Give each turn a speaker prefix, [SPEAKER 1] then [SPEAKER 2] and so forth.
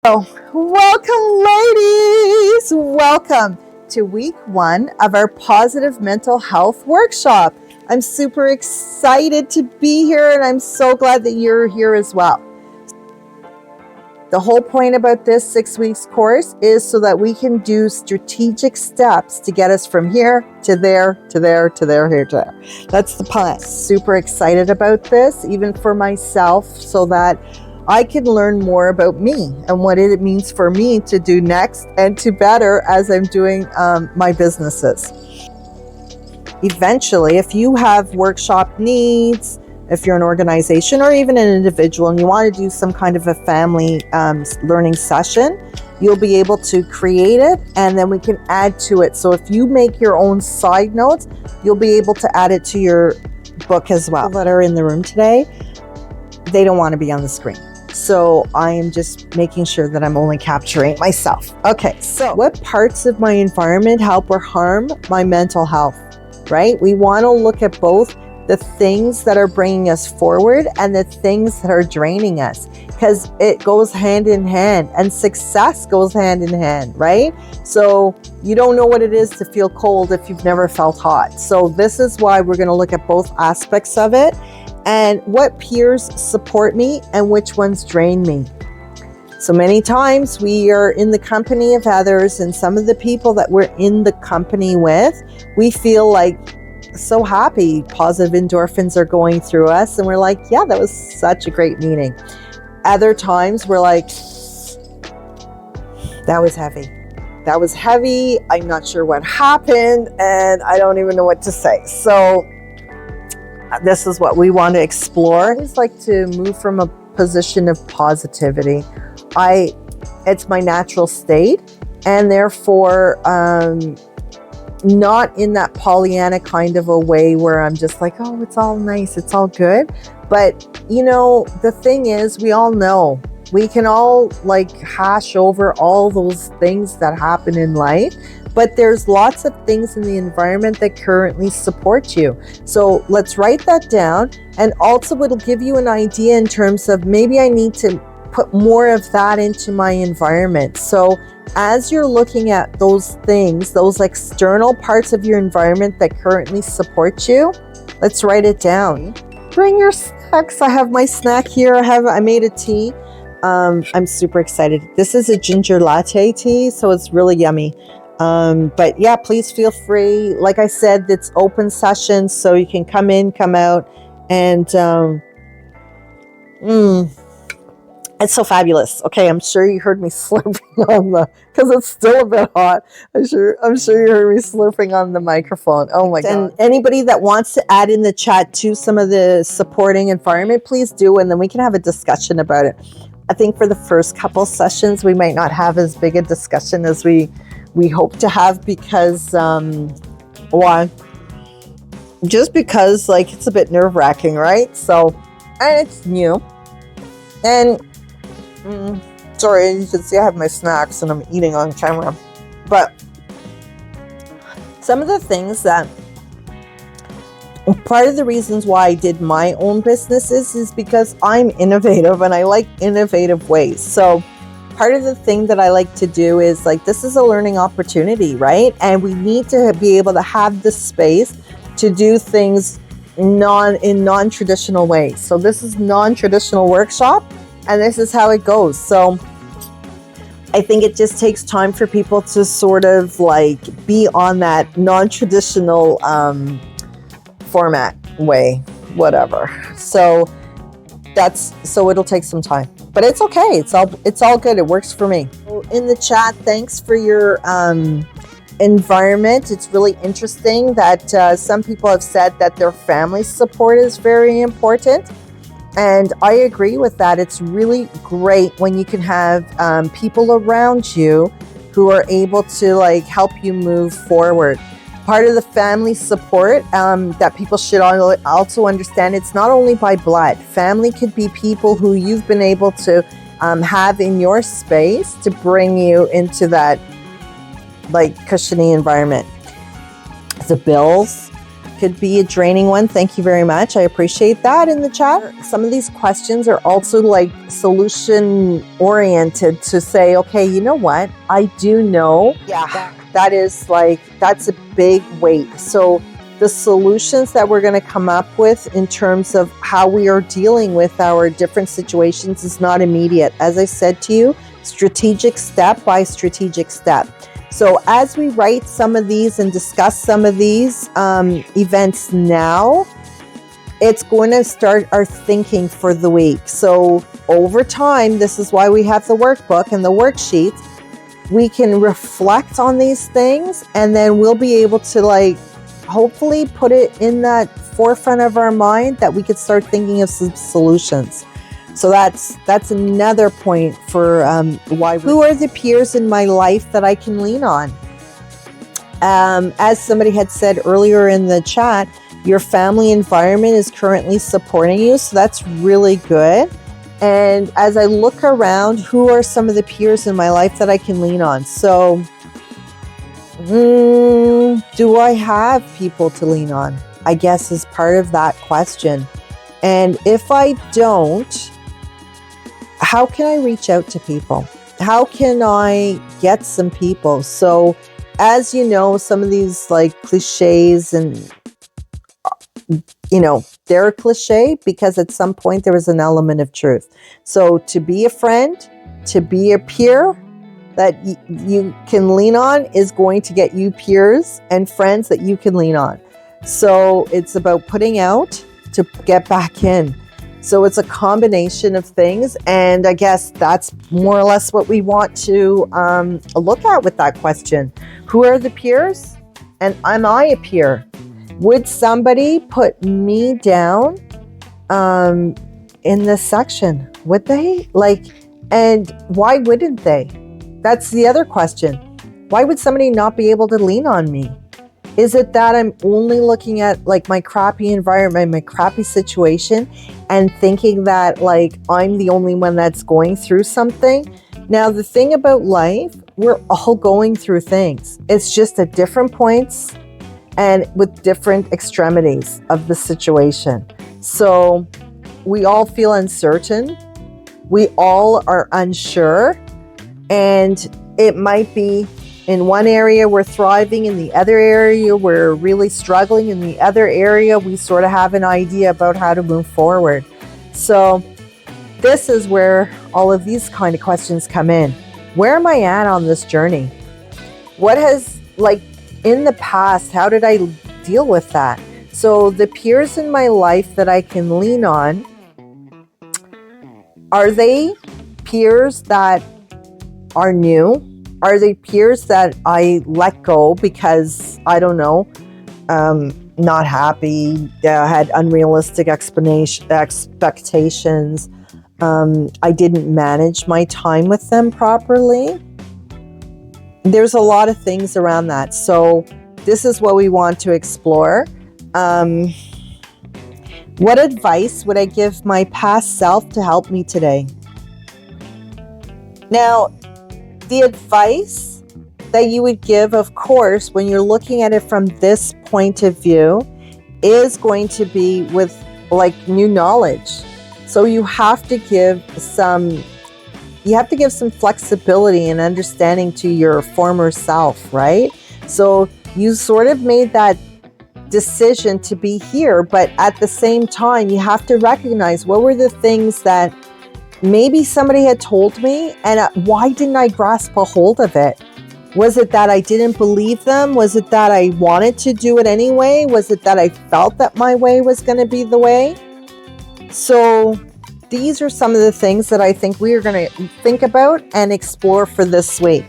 [SPEAKER 1] So, welcome, ladies! Welcome to week 1 of our Positive Mental Health Workshop. I'm super excited to be here, and I'm so glad that you're here as well. The whole point about this 6 weeks course is so that we can do strategic steps to get us from here to there, to there, to there, here to there. That's the plan. Super excited about this, even for myself, so that I can learn more about me and what it means for me to do next and to better as I'm doing my businesses. Eventually, if you have workshop needs, if you're an organization or even an individual and you want to do some kind of a family learning session, you'll be able to create it and then we can add to it. So if you make your own side notes, you'll be able to add it to your book as well. That are in the room today, they don't want to be on the screen. So I am just making sure that I'm only capturing myself. Okay, so what parts of my environment help or harm my mental health, right? We want to look at both the things that are bringing us forward and the things that are draining us, because it goes hand in hand and success goes hand in hand, right? So you don't know what it is to feel cold if you've never felt hot. So this is why we're going to look at both aspects of it and what peers support me and which ones drain me. So many times we are in the company of others, and some of the people that we're in the company with, we feel like so happy, positive endorphins are going through us, and we're like, yeah, that was such a great meeting. Other times we're like, that was heavy, I'm not sure what happened, and I don't even know what to say. So this is what we want to explore. I always like to move from a position of positivity. It's my natural state, and therefore not in that Pollyanna kind of a way where I'm just like, oh, it's all nice, it's all good. But you know, the thing is, we all know, we can all like hash over all those things that happen in life, but there's lots of things in the environment that currently support you. So let's write that down, and also it'll give you an idea in terms of maybe I need to put more of that into my environment. So as you're looking at those things, those external parts of your environment that currently support you, let's write it down. Bring your snacks. I have my snack here. I made a tea. I'm super excited. This is a ginger latte tea, so it's really yummy. But yeah, please feel free. Like I said, it's open session, so you can come in, come out, and it's so fabulous. Okay, I'm sure you heard me slurping on because it's still a bit hot. I'm sure you heard me slurping on the microphone. Oh my God. And anybody that wants to add in the chat to some of the supporting environment, please do, and then we can have a discussion about it. I think for the first couple sessions, we might not have as big a discussion as we hope to have, because just because like it's a bit nerve-wracking, right? So, and it's new, and sorry, you can see I have my snacks and I'm eating on camera. But some of the things that, part of the reasons why I did my own businesses is because I'm innovative and I like innovative ways. So part of the thing that I like to do is like, this is a learning opportunity, right? And we need to be able to have the space to do things in non-traditional ways. So this is non-traditional workshop, and this is how it goes. So I think it just takes time for people to sort of like be on that non-traditional format way, whatever. So it'll take some time, but it's okay. It's all good. It works for me. In the chat, thanks for your environment. It's really interesting that some people have said that their family support is very important. And I agree with that. It's really great when you can have people around you who are able to like help you move forward. Part of the family support that people should also understand, it's not only by blood. Family could be people who you've been able to have in your space to bring you into that like cushiony environment. The bills could be a draining one. Thank you very much. I appreciate that in the chat. Some of these questions are also like solution oriented to say, okay, you know what? I do know. Yeah, that's a big weight. So the solutions that we're going to come up with in terms of how we are dealing with our different situations is not immediate. As I said to you, strategic step by strategic step. So as we write some of these and discuss some of these events now, it's going to start our thinking for the week. So over time, this is why we have the workbook and the worksheets. We can reflect on these things, and then we'll be able to hopefully put it in that forefront of our mind that we could start thinking of some solutions. So that's another point for why. Who are the peers in my life that I can lean on? As somebody had said earlier in the chat, your family environment is currently supporting you, so that's really good. And as I look around, who are some of the peers in my life that I can lean on? So do I have people to lean on? I guess is part of that question. And if I don't, how can I reach out to people? How can I get some people? So as you know, some of these cliches and, they're a cliche because at some point there was an element of truth. So to be a friend, to be a peer that you can lean on is going to get you peers and friends that you can lean on. So it's about putting out to get back in. So it's a combination of things. And I guess that's more or less what we want to look at with that question. Who are the peers? And am I a peer? Would somebody put me down in this section? Would they? And why wouldn't they? That's the other question. Why would somebody not be able to lean on me? Is it that I'm only looking at my crappy environment, my crappy situation, and thinking that I'm the only one that's going through something? Now, the thing about life, we're all going through things. It's just at different points and with different extremities of the situation. So we all feel uncertain. We all are unsure. And it might be in one area we're thriving, in the other area we're really struggling, in the other area we sort of have an idea about how to move forward. So this is where all of these kind of questions come in. Where am I at on this journey? What has, in the past, how did I deal with that? So the peers in my life that I can lean on, are they peers that are new? Are they peers that I let go because, I don't know, not happy, had unrealistic expectations, I didn't manage my time with them properly? There's a lot of things around that. So this is what we want to explore. What advice would I give my past self to help me today? Now, the advice that you would give, of course, when you're looking at it from this point of view, is going to be with new knowledge. So you have to give some flexibility and understanding to your former self, right? So you sort of made that decision to be here, but at the same time, you have to recognize what were the things that maybe somebody had told me, and why didn't I grasp a hold of it? Was it that I didn't believe them? Was it that I wanted to do it anyway? Was it that I felt that my way was going to be the way? So these are some of the things that I think we are going to think about and explore for this week.